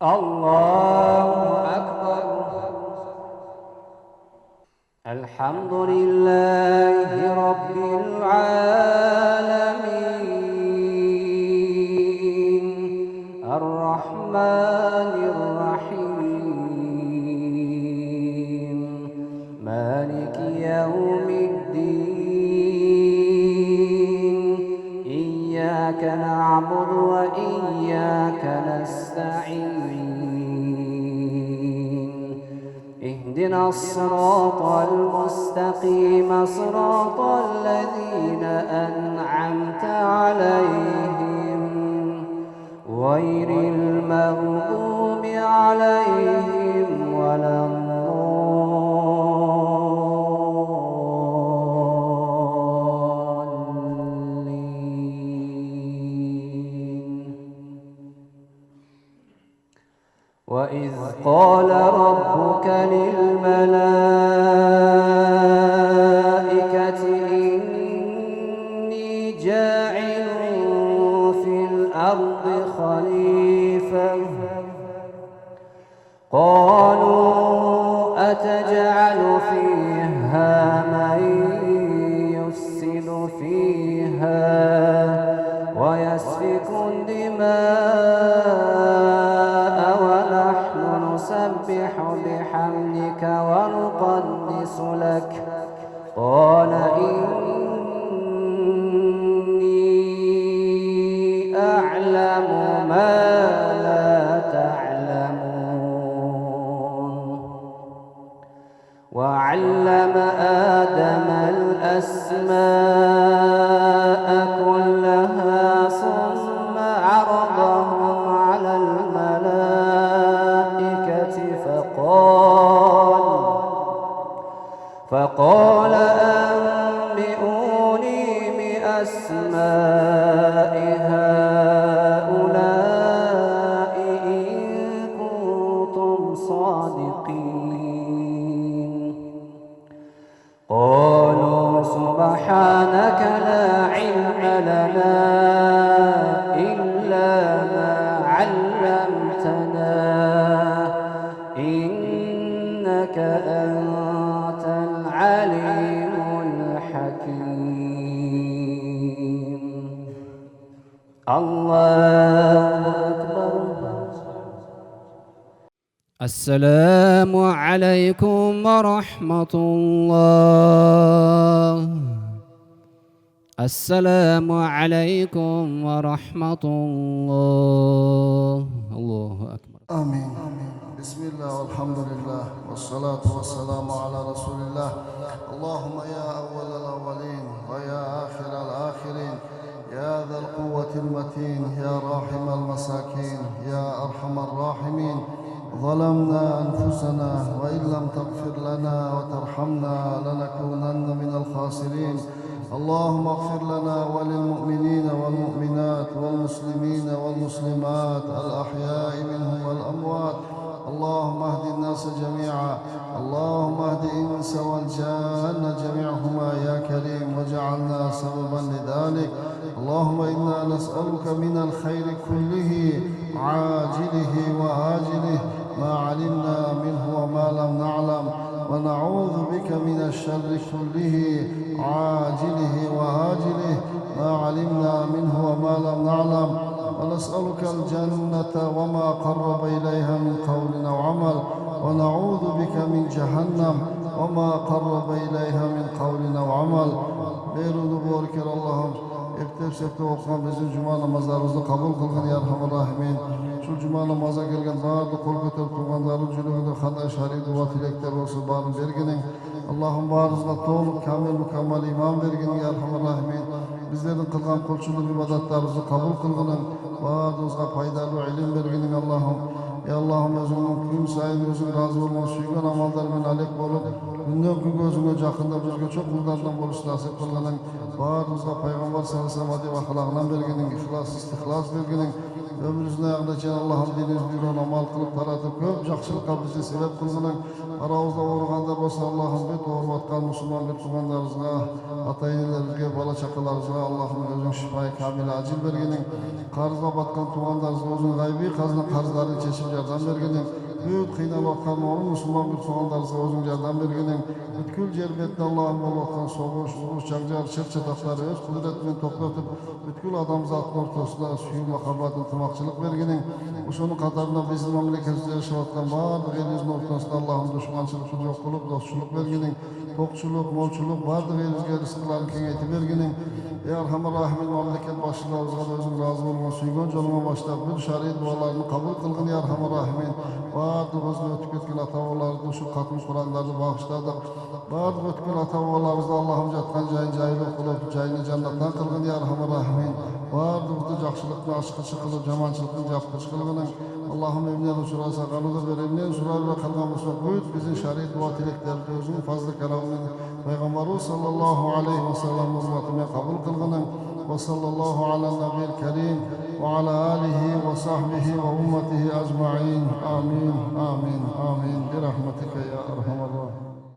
الله أكبر. الحمد لله رب العالمين الرحمن الرحيم مالك يوم الدين إياك نعبد وإياك نستعين اهدنا الصراط المستقيم صراط الذين أنعمت عليهم غير المغضوب عليهم ولا الضالين. وإذ قال ربك للملائكة إني جاعل في الأرض خليفة قالوا أتجعل فيها من يفسد فيها ويسفك الدماء ونحن نسبح بحمدك ونقدس لك قال إني أعلم ما لا تعلمون. وعلم آدم الأسماء كلها ثم عرضهم على الملائكة فقال أنبئوني بأسماء هؤلاء إن كنتم صادقين. قالوا سبحانك لا علم لنا إلا ما علمتنا إنك أنت العليم الحكيم. الله أكبر. السلام عليكم ورحمة الله. السلام عليكم ورحمة الله. الله أكبر. آمين. بسم الله والحمد لله والصلاة والسلام على رسول الله. اللهم يا أول الأولين ويا آخر الآخرين يا ذا القوة المتين يا راحم المساكين يا أرحم الراحمين ظلمنا أنفسنا وإن لم تغفر لنا وترحمنا لنكونن من الخاسرين. اللهم اغفر لنا وللمؤمنين والمؤمنات والمسلمين والمسلمات الأحياء منهم والأموات. اللهم اهد الناس جميعا. اللهم اهد الإنس والجان جميعهما يا كريم واجعلنا سببا لذلك. اللهم إنا نسألك من الخير كله عاجله وآجله ما علمنا منه وما لم نعلم ونعوذ بك من الشر كله عاجله وآجله ما علمنا منه وما لم نعلم ونسألك الجنة وما قرب إليها من قول أو عمل ونعوذ بك من جهنم وما قرب إليها من قول أو عمل. Beyrudu borkir Allah'ım eftep okuyan bizim cuma namazlarımızı kabul kılgın ya Erhamer Rahimin. Şu cuma namaza gelgen bardı kol götürüp tuğanların cülüğünde kanday şari dua tilekler olsun barın berginin. Allah'ım barızına doğruluk kamil mükemmel iman berginin ya Erhamer Rahimin. Bizlerin kılgan kulçuluk ibadatlarımızı kabul kılgının. Barımızga faydalı ilim berginin Allah'ım. Ya Allah'ım özünün gün sayın özün razı olman suygan amallarымен alek bolup günden gün gözüne жақында bizge çok kullardan boluş nasip kılgının. Barımızga Peygamber sallallahu aleyhi ve sellem ahalağından berginin, ihlas, istihlas berginin. ömrümüzün ayağına çen Allah'ım dinimiz bir amal kılıp taratıp köp жақсылыққа bizi sebep kılgının aramızda oğurganlar olsa Allah'ım bir doğru atkan Müslüman bir tuğanlarımızga ata-enelerimizge bala çakalarımızga Allah'ım özün şifayı kamil acil bergenin qarızga batkan tuğanlarımızga özün gaybi kazının qarzlarını çeşip yardım bergenin büyük kıynal atkan onun Müslüman bir tuğanlarımızga özün yardım bergenin bütkül cerbetli Allah'ım bol atkan soğuş, uruş, çakcar, şırt çatakları öz kudretmen toplatıp bütkül adam zatın ortasında suyu makabat ıntımakçılık bergenin Uşunun katarında bizim memleketimizde yaşayatkan bardıq elimizin ortasında Allah'ın düşmançılıkı yok kılıp dostçuluk bergenin tokçuluk, molçuluk bardıq elimizge rızkılarını kengeytip bergenin Ey Erhamer Rahimin memleket başçılarımızga da özün razı olman suygun joluna başlap bir şari dualarını kabul kılgın Ey Erhamer Rahimin bardıq özünü ötüp etken ata-babalarını şu katım Kur'anlarını bağışladık bardıq ötken ata-babalarımızda Allah'ım jatkan jayın jaylı kılıp jayını jannattan kılgın Ey Erhamer Rahimin bardıq jakşılıkны aşkıçı kılıp jamançılıkны japkıç kılgının Allah'ım evliyen uçurasa kalığı ver evliyen uçurar ve kalgan uçurar büyük bizim şari dua tileklerinde özün fazla kelamının Peygamberu sallallahu aleyhi ve sellem hürmetine kabul kılgının ve sallallahu ala nebiyyil kerim ve ala alihi ve sahbihi ve ummetihi ecma'in amin amin amin bir rahmetike ya